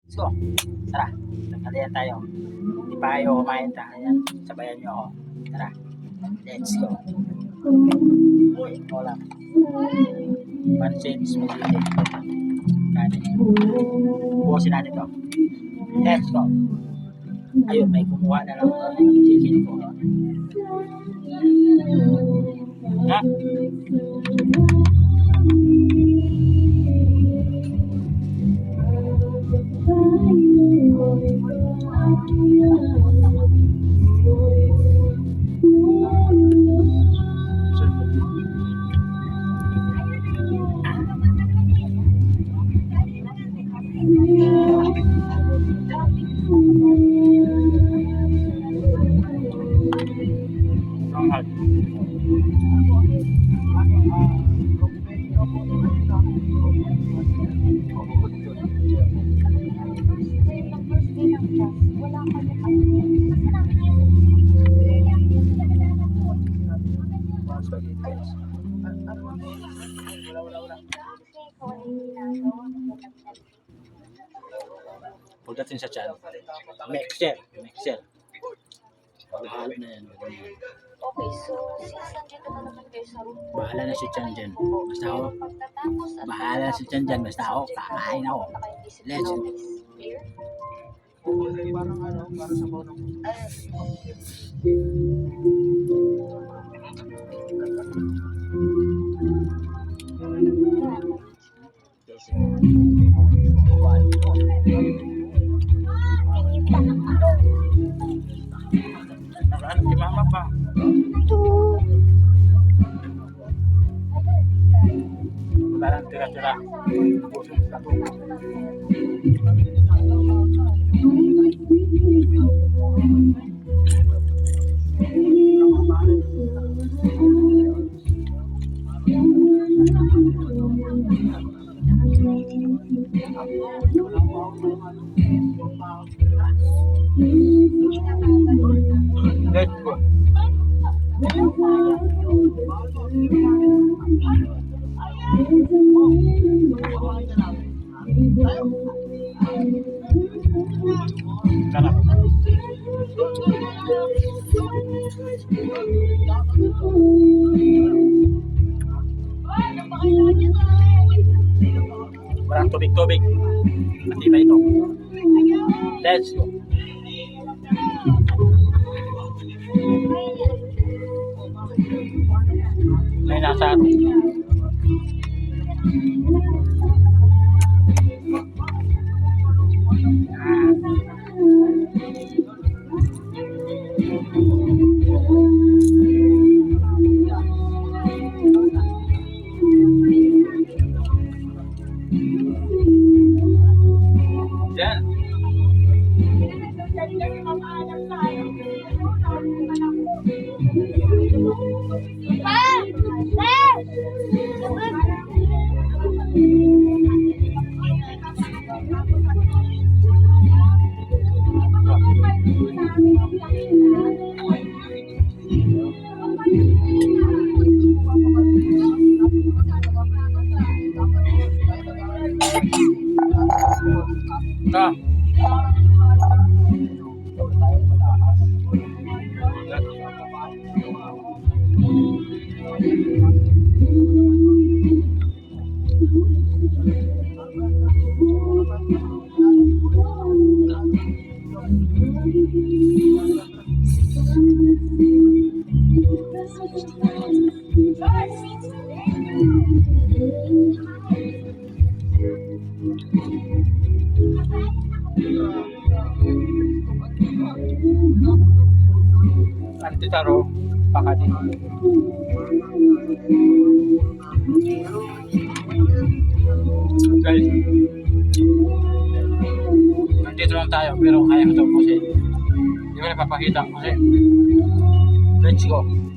Let's go. Tara. Nagkalian tayo. Hindi pa kayo kumain ta. Ayan. Sabayan nyo ako. Tara. Let's go. Wala. Pansin. Spaghetti. Kanin. Bukasin natin to. Let's go. Ayun, may kumuha na lang chicken ko. Ha? Pagdating sa tiyan, mixer. Bahala na yan. Okay, so since nandito na naman kayo sa room, Bahala na si Tiyan dyan. Basta ako, pagtatapos at bahala na si Tiyan dyan. Basta ako, kakain ako. Let's go. clear. Parang ano, para sa bonong. Nakahanap si Mama pa. Wala lang tira-tira. Busog sa to. Let's go. Sarap. Walang tubig-tubig. Matibay ito. Let's go. May nasa ano. Yan. Ah. Antitaro, pakadi. Guys, nandito lang tayo pero kaya ko ito kasi hindi ko napapakita kasi let's go.